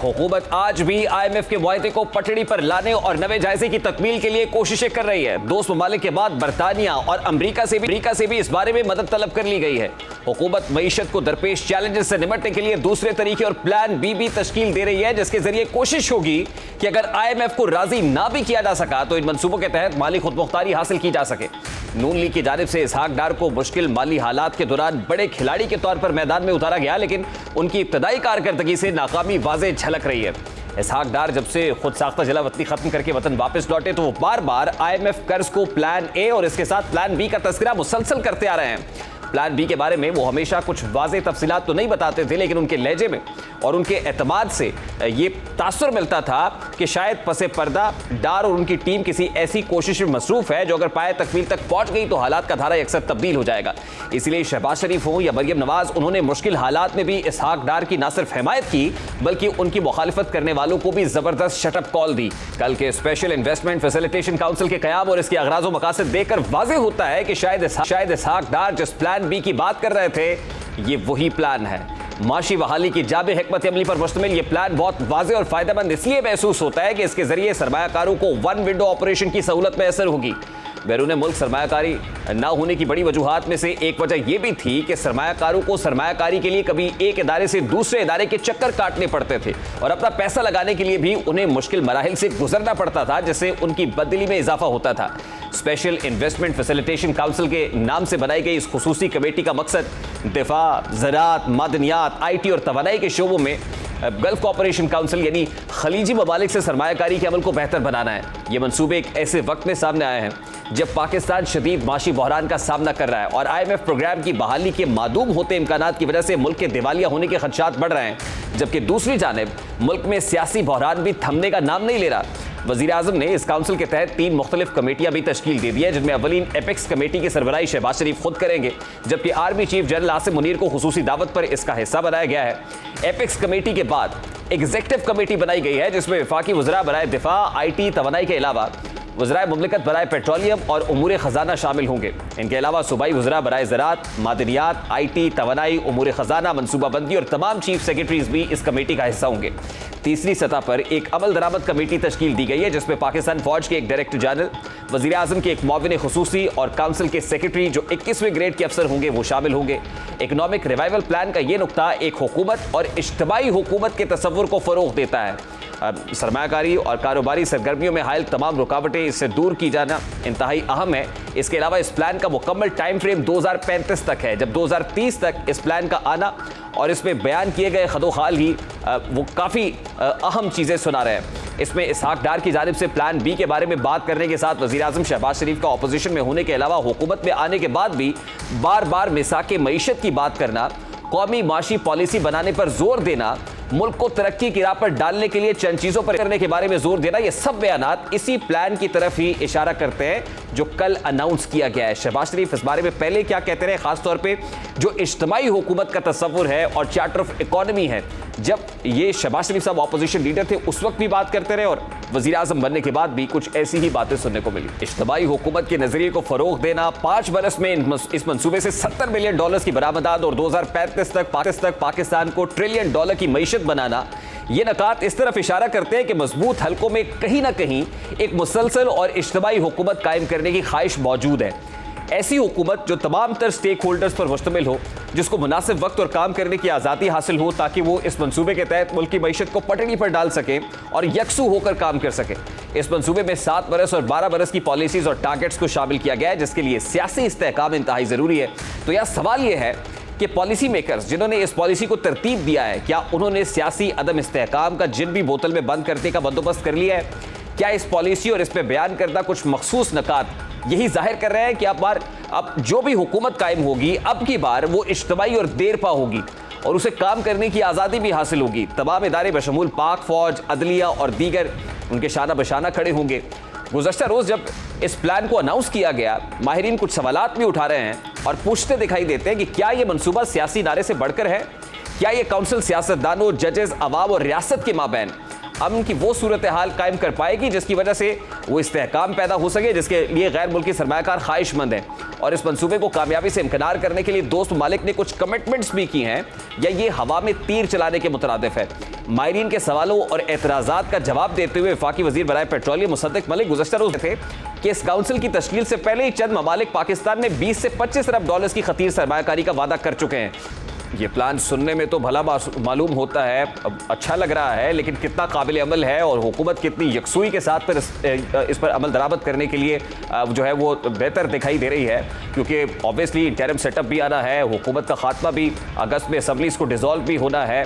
हुकूमत आज भी IMF के मुआहदे को पटड़ी पर लाने और नए जायजे की तकमील के लिए कोशिशें कर रही है। दोस्त ममालिक के बाद बरतानिया और अमरीका से भी इस बारे में मदद तलब कर ली गई है। हुकूमत मईशत को दरपेश चैलेंजेस से निपटने के लिए दूसरे तरीके और प्लान बी भी तश्कील दे रही है, जिसके जरिए कोशिश होगी कि अगर IMF को राजी ना भी किया जा सका तो इन मंसूबों के तहत माली खुदमुख्तारी हासिल की जा सके। नून लीग की जानिब से इसहाक डार को मुश्किल माली हालात के दौरान बड़े खिलाड़ी के तौर पर मैदान में उतारा गया, लेकिन उनकी इब्तदाई कारकर्दगी से नाकामी वाज़ेह झलक रही है। इसहाक डार जब से खुद साख्ता जिला वतनी खत्म करके वतन वापस लौटे तो वो बार बार IMF कर्ज को प्लान ए और इसके साथ प्लान बी का तस्करा मुसलसल करते आ रहे हैं। प्लान बी के बारे में वो हमेशा कुछ वाज़ेह तफसीलात तो नहीं बताते थे, लेकिन उनके लहजे में और उनके एतमाद से ये तासुर मिलता था कि शायद पसे पर्दा डार और उनकी टीम किसी ऐसी कोशिश में मसरूफ है जो अगर पाए तकमील तक पहुंच गई तो हालात का धारा अक्सर तब्दील हो जाएगा। इसलिए शहबाज शरीफ हो या मरियम नवाज, उन्होंने मुश्किल हालात में भी इसहाक डार की न सिर्फ हिमायत की बल्कि उनकी मुखालिफत करने वालों को भी जबरदस्त शटअप कॉल दी। कल के स्पेशल इन्वेस्टमेंट फैसिलिटेशन काउंसिल के क़याम और इसके अगराज़ व मकासद देखकर वाज़ेह होता है कि शायद इसहाक डार जिस प्लान बी की बात कर रहे थे ये वही प्लान है। माशी बहाली की जाबे हिकमत अमली पर मुश्तमिल ये प्लान बहुत वाज़ेह और फायदेमंद इसलिए महसूस होता है कि इसके जरिए सरमायाकारों को वन विंडो ऑपरेशन की सहूलत मैसर होगी। बैरून मुल्क सरमायाकारी ना होने की बड़ी वजूहात में से एक वजह यह भी थी कि सरमायाकारों को सरमायाकारी के लिए कभी एक इदारे से दूसरे इदारे के चक्कर काटने पड़ते थे और अपना पैसा लगाने के लिए भी उन्हें मुश्किल मराहिल से गुजरना पड़ता था, जिससे उनकी बददिली में इजाफा होता था। स्पेशल इन्वेस्टमेंट फैसिलिटेशन काउंसिल के नाम से बनाई गई इस खुसूसी कमेटी का मकसद दिफा, ज़राअत, मादनियात, IT और तवानाई के शोबों में गल्फ कोऑपरेशन काउंसिल यानी खलीजी ममालिक से सरमायाकारी के अमल को बेहतर बनाना है। ये मंसूबे एक ऐसे वक्त में सामने आए हैं जब पाकिस्तान शदीद माशी बहरान का सामना कर रहा है और IMF प्रोग्राम की बहाली के मादूम होते इम्कानात की वजह से मुल्क के दिवालिया होने के खदशात बढ़ रहे हैं, जबकि दूसरी जानिब मुल्क में सियासी बहरान भी थमने का नाम नहीं ले रहा। वज़ीर आज़म ने इस काउंसिल के तहत 3 मुख्तलिफ कमेटियां भी तश्कील दे दी है, जिनमें अवलीन एपेक्स कमेटी की सरबराही शहबाज शरीफ खुद करेंगे, जबकि army chief general Asim Munir को खुसूसी दावत पर इसका हिस्सा बनाया गया है। एपेक्स कमेटी के बाद एग्जीक्यूटिव कमेटी बनाई गई है, जिसमें वफाकी वज़रा बराए दिफा, IT, तवानाई के अलावा वज़राए मुमलिकत बराए पेट्रोलियम और उमूर ख़जाना शामिल होंगे। इनके अलावा सूबाई वज़रा बराए ज़राअत, मादनियात, IT, तवानाई, उमूर ख़जाना, मनसूबाबंदी और तमाम चीफ सेक्रेटरीज भी इस कमेटी का हिस्सा होंगे। तीसरी सतह पर एक अमल दरामद कमेटी तश्कील दी गई है, जिसमें पाकिस्तान फौज के एक डायरेक्टर जनरल, वज़ीर आज़म के एक मुआविन खुसूसी और काउंसिल के सेक्रेटरी जो 21वें ग्रेड के अफसर होंगे वो शामिल होंगे। इकनॉमिक रिवाइवल प्लान का ये नुक्ता एक हुकूमत और इज्तिमाई हुकूमत के तसव्वुर को फ़रोग़ देता है। सरमायाकारी और कारोबारी सरगर्मियों में हायल तमाम रुकावटें इससे दूर की जाना इंतहाई अहम है। इसके अलावा इस प्लान का मुकम्मल टाइम फ्रेम 2035 तक है, जब 2030 तक इस प्लान का आना और इसमें बयान किए गए खदोखाल ही वो काफ़ी अहम चीज़ें सुना रहे हैं। इसमें इसहाक डार की जानिब से प्लान बी के बारे में बात करने के साथ वज़ीर आज़म शहबाज शरीफ का अपोजिशन में होने के अलावा हुकूमत में आने के बाद भी बार बार मिसाके मईशत की बात करना, कौमी माशी पॉलिसी बनाने पर जोर देना, मुल्क को तरक्की की राह पर डालने के लिए चंद चीज़ों पर करने के बारे में जोर देना, ये सब बयानात इसी प्लान की तरफ ही इशारा करते हैं जो कल अनाउंस किया गया है। शहबाज शरीफ इस बारे में पहले क्या कहते रहे, खासतौर पे जो इज्तिमाई हुकूमत का तस्वुर है और चार्टर ऑफ इकॉनमी है, जब ये शहबाज शरीफ साहब अपोजिशन लीडर थे उस वक्त भी बात करते रहे और वज़ीर आज़म बनने के बाद भी कुछ ऐसी ही बातें सुनने को मिली। इज्तिमाई हुकूमत के नजरिए को फरोग देना, 5 बरस में इस मंसूबे से $70 बिलियन की बरामदात और 2035 तक पाकिस्तान को $1 ट्रिलियन की मईशत बनाना, ये नकात इस तरफ इशारा करते हैं कि मजबूत हलकों में कहीं ना कहीं एक मुसलसल और इज्तिमाई हुकूमत कायम करने की ख्वाहिश मौजूद है। ऐसी हुकूमत जो तमाम तर स्टेक होल्डर्स पर मुश्तमिल हो, जिसको मुनासिब वक्त और काम करने की आज़ादी हासिल हो ताकि वो इस मंसूबे के तहत मुल्क की मईशत को पटड़ी पर डाल सके और यकसू होकर काम कर सके। इस मंसूबे में 7 बरस और 12 बरस की पॉलिसीज़ और टारगेट्स को शामिल किया गया है, जिसके लिए सियासी इस्तेहकाम इंतहाई ज़रूरी है। तो यह सवाल यह है कि पॉलिसी मेकर्स जिन्होंने इस पॉलिसी को तरतीब दिया है, क्या उन्होंने सियासी अदम इस्तेहकाम का जिन भी बोतल में बंद करने का बंदोबस्त कर लिया है? क्या इस पॉलिसी और इस पर बयान करदा कुछ मखसूस नकात यही जाहिर कर रहे हैं कि अब जो भी हुकूमत कायम होगी अब की बार वो इज्तिमाई और देरपा होगी और उसे काम करने की आज़ादी भी हासिल होगी। तमाम इदारे बशमूल पाक फौज, अदलिया और दीगर उनके शाना बशाना खड़े होंगे। गुज़श्ता रोज़ जब इस प्लान को अनाउंस किया गया, माहिरीन कुछ सवालात भी उठा रहे हैं और पूछते दिखाई देते हैं कि क्या ये मनसूबा सियासी नारे से बढ़कर है? क्या ये काउंसिल सियासतदानों, जजेस, अवाम और रियासत के माबैन अमन की वो सूरत हाल कायम कर पाएगी जिसकी वजह से वो इस्तेहकाम पैदा हो सके, जिसके लिए गैर मुल्की सरमायाकार ख्वाहिशमंद है? और इस मंसूबे को कामयाबी से इम्कनार करने के लिए दोस्त ममालिक ने कुछ कमिटमेंट्स भी की हैं, या ये हवा में तीर चलाने के मुतरादिफ है? माहिरीन के सवालों और एतराज़ात का जवाब देते हुए वफाकी वज़ीर बराए पेट्रोलियम मुसद्दिक मलिक गुज़श्ता रोज़ थे कि इस काउंसिल की तश्कील से पहले ही चंद ममालिक पाकिस्तान में 20 से 25 अरब डॉलर्स की खतीर सरमायाकारी का वादा कर चुके हैं। ये प्लान सुनने में तो भला मालूम होता है, अच्छा लग रहा है, लेकिन कितना काबिल अमल है और हुकूमत कितनी यकसुई के साथ इस पर अमल दरामद करने के लिए जो है वो बेहतर दिखाई दे रही है, क्योंकि ऑब्वियसली इंटरिम सेटअप भी आना है, हुकूमत का खात्मा भी अगस्त में असम्बलीज को डिसॉल्व भी होना है,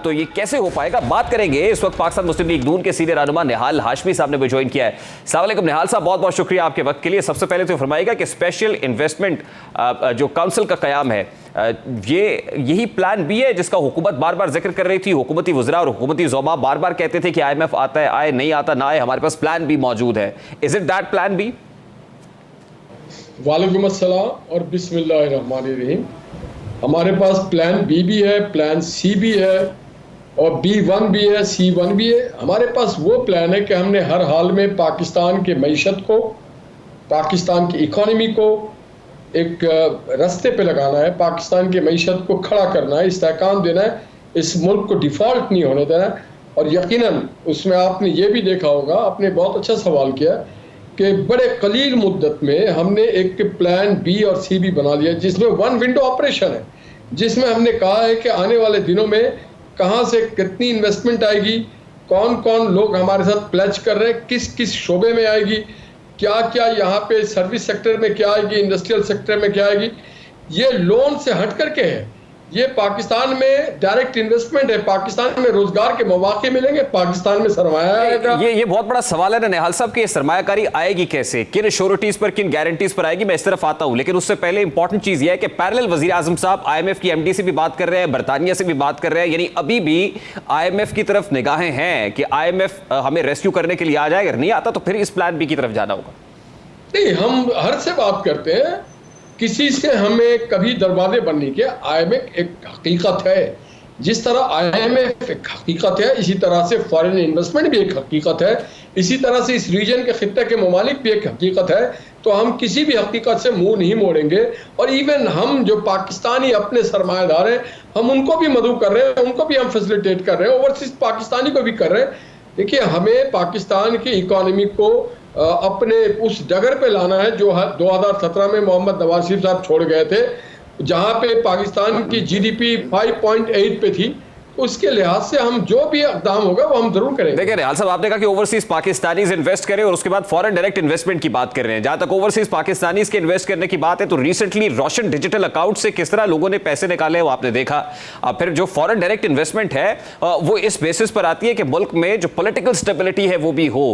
तो ये कैसे हो पाएगा? बात करेंगे। इस वक्त पाकिस्तान मुस्लिम लीग नून के सीनियर रहनुमा निहाल हाशमी साहब ने भी ज्वाइन किया है। अस्सलाम वालेकुम निहाल साहब, बहुत बहुत शुक्रिया आपके वक्त के लिए। सबसे पहले तो फरमाइएगा कि स्पेशल इन्वेस्टमेंट जो काउंसिल का क़याम है, यही प्लान भी है जिसका हुकूमत बार बार जिक्र कर रही थी? हुकूमती वज़रा और हुकूमती ज़ोमा बार बार कहते थे कि IMF आता है, आए, नहीं आता ना आए, हमारे पास प्लान भी मौजूद है। Is it that plan B? वालेकुम अस्सलाम और बिस्मिल्लाहिर्रहमानिर्रहीम। हमारे पास प्लान बी भी है, प्लान सी भी है और B1 भी है, C1 भी है। हमारे पास वो प्लान है कि हमने हर हाल में पाकिस्तान के मईशत को, पाकिस्तान की इकॉनमी को एक रास्ते पे लगाना है, पाकिस्तान के मईशत को खड़ा करना है, इस्तेहकाम देना है, इस मुल्क को डिफ़ॉल्ट नहीं होने देना है। और यकीनन उसमें आपने ये भी देखा होगा, आपने बहुत अच्छा सवाल किया कि बड़े कलील मुद्दत में हमने एक प्लान बी और सी भी बना लिया, जिसमें वन विंडो ऑपरेशन है, जिसमें हमने कहा है कि आने वाले दिनों में कहाँ से कितनी इन्वेस्टमेंट आएगी, कौन कौन लोग हमारे साथ प्लेज कर रहे हैं, किस किस शोबे में आएगी, क्या क्या यहाँ पे सर्विस सेक्टर में क्या आएगी, इंडस्ट्रियल सेक्टर में क्या आएगी। ये लोन से हट करके है, ये पाकिस्तान में डायरेक्ट इन्वेस्टमेंट है, पाकिस्तान में रोजगार के मौके मिलेंगे, पाकिस्तान में सरमाया आएगा। ये बहुत बड़ा सवाल है ना निहाल साहब कि ये सरमायाकारी आएगी कैसे, किन श्योरिटीज पर, किन गारंटीज पर आएगी? मैं इस तरफ आता हूं, लेकिन उससे पहले इंपॉर्टेंट चीज ये है कि पैरेलल वजीर आजम साहब IMF की MD से भी बात कर रहे हैं, बरतानिया से भी बात कर रहे हैं, यानी अभी भी IMF की तरफ निगाहें हैं कि IMF हमें रेस्क्यू करने के लिए आ जाए, अगर नहीं आता तो फिर इस प्लान बी की तरफ जाना होगा। नहीं, हम हर से बात करते हैं, किसी से हमें कभी दरवाजे बंद नहीं किया। IMF एक हकीकत है, जिस तरह IMF एक हकीकत है, इसी तरह से फॉरेन इन्वेस्टमेंट भी एक हकीकत है, इसी तरह से इस रीजन के खित्ते के ममालिक भी एक हकीकत है। तो हम किसी भी हकीकत से मुंह नहीं मोड़ेंगे। और इवन हम जो पाकिस्तानी अपने सरमायादार हैं, हम उनको भी मदऊ कर रहे हैं, उनको भी हम फैसिलिटेट कर रहे हैं, ओवरसीज पाकिस्तानी को भी कर रहे हैं। देखिए, हमें पाकिस्तान की इकॉनमी को अपने उस डगर पे लाना है जो 2017 में मोहम्मद नवाज शरीफ साहब छोड़ गए थे, जहां पे पाकिस्तान की GDP 5.8 पे थी। उसके लिहाज से हम जो भी इक़दाम होगा वो हम जरूर करेंगे। देखिए निहाल साहब, आपने कहा कि ओवरसीज पाकिस्तानीज इन्वेस्ट करें और उसके बाद फॉरेन डायरेक्ट इन्वेस्टमेंट की बात कर रहे हैं। जहां तक ओवरसीज पाकिस्तानीज के इन्वेस्ट करने की बात है, तो रिसेंटली रोशन डिजिटल अकाउंट से किस तरह लोगों ने पैसे निकाले वो आपने देखा। अब फिर जो फॉरेन डायरेक्ट इन्वेस्टमेंट है वो इस बेसिस पर आती है कि मुल्क में जो पॉलिटिकल स्टेबिलिटी है वो भी हो,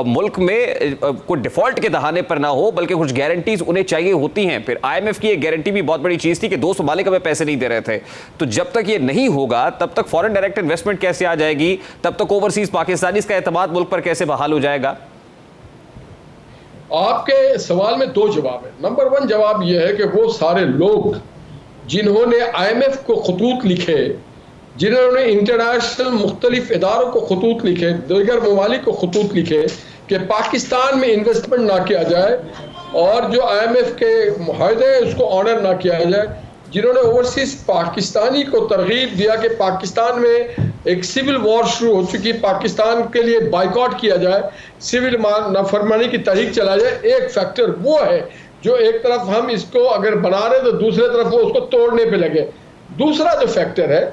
मुल्क में कोई डिफॉल्ट के दहाने पर ना हो, बल्कि कुछ गारंटीज उन्हें चाहिए होती हैं। फिर IMF की एक गारंटी भी बहुत बड़ी चीज थी कि दोस्त ममालिक हमें पैसे नहीं दे रहे थे। तो जब तक ये नहीं होगा तब तक फॉरेन डायरेक्ट इन्वेस्टमेंट कैसे आ जाएगी, तब तक ओवरसीज पाकिस्तानी का एतमाद मुल्क पर कैसे बहाल हो जाएगा? आपके सवाल में दो जवाब है। नंबर 1 जवाब यह है कि वो सारे लोग जिन्होंने IMF को खतूत लिखे, जिन्होंने इंटरनेशनल मुख्तलिफ इदारों को खतूत लिखे, दीगर ममालिक को खतूत लिखे कि पाकिस्तान में इन्वेस्टमेंट ना किया जाए और जो IMF के मुआहदे हैं उसको ऑनर ना किया जाए, जिन्होंने ओवरसीज पाकिस्तानी को तरगीब दिया कि पाकिस्तान में एक सिविल वॉर शुरू हो चुकी, पाकिस्तान के लिए बाइकआउट किया जाए, सिविल नाफरमानी की तहरीक चलाई जाए। एक फैक्टर वो है जो एक तरफ हम इसको अगर बना रहे तो दूसरे तरफ वो उसको तोड़ने पे लगे। दूसरा जो फैक्टर है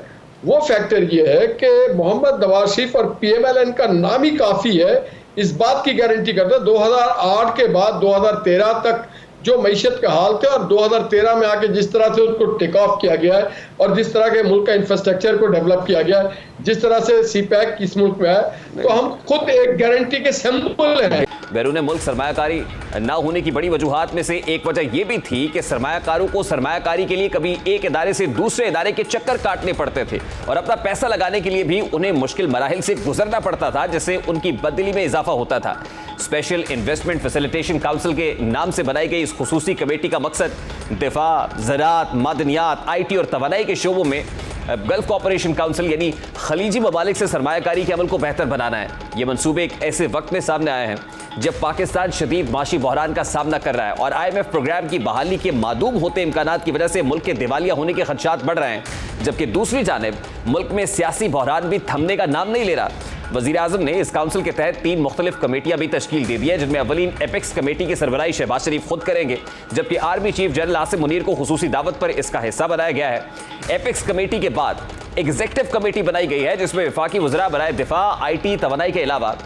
वो फैक्टर ये है कि मोहम्मद नवाज शरीफ और PMLN का नाम ही काफ़ी है, इस बात की गारंटी करता है। 2008 के बाद 2013 तक जो मईशत का हाल थे और 2013 में आके जिस तरह से उसको टेक ऑफ किया गया है और जिस तरह के मुल्क का इंफ्रास्ट्रक्चर को डेवलप किया गया है, जिस तरह से CPEC इस मुल्क में है, तो हम खुद एक गारंटी के सैंपल हैं। बैरून मुल्क सरमायाकारी ना होने की बड़ी वजूहात में से एक वजह यह भी थी कि सरमायाकारों को सरमायाकारी के लिए कभी एक इदारे से दूसरे इदारे के चक्कर काटने पड़ते थे और अपना पैसा लगाने के लिए भी उन्हें मुश्किल मराहिल से गुजरना पड़ता था, जिससे उनकी बदली में इजाफा होता था। स्पेशल इन्वेस्टमेंट फैसिलिटेशन काउंसिल के नाम से बनाई गई इस खुसूसी कमेटी का मकसद दिफा, ज़राअत, मादनियात, IT और तवानाई के शोबों में गल्फ कोऑपरेशन काउंसिल यानी खलीजी ममालिक से सरमायाकारी के अमल को बेहतर बनाना है। ये मंसूबे एक ऐसे वक्त में सामने आए हैं जब पाकिस्तान शदीद माशी बहरान का सामना कर रहा है और IMF प्रोग्राम की बहाली के मादूम होते इम्कानात की वजह से मुल्क के दिवालिया होने के खदशात बढ़ रहे हैं, जबकि दूसरी जानिब मुल्क में सियासी बहरान भी थमने का नाम नहीं ले रहा। वज़ीर आज़म ने इस काउंसिल के तहत 3 मुख्तलिफ कमेटियां भी तश्कील दे दी है, जिनमें अवलीन एपेक्स कमेटी की सरबराही शहबाज शरीफ खुद करेंगे, जबकि army chief general Asim Munir को खुसूसी दावत पर इसका हिस्सा बनाया गया है। एपेक्स कमेटी के बाद एग्जीक्यूटिव कमेटी बनाई गई है, जिसमें वफाकी वज़रा बराए दिफा, IT, तवानाई के अलावा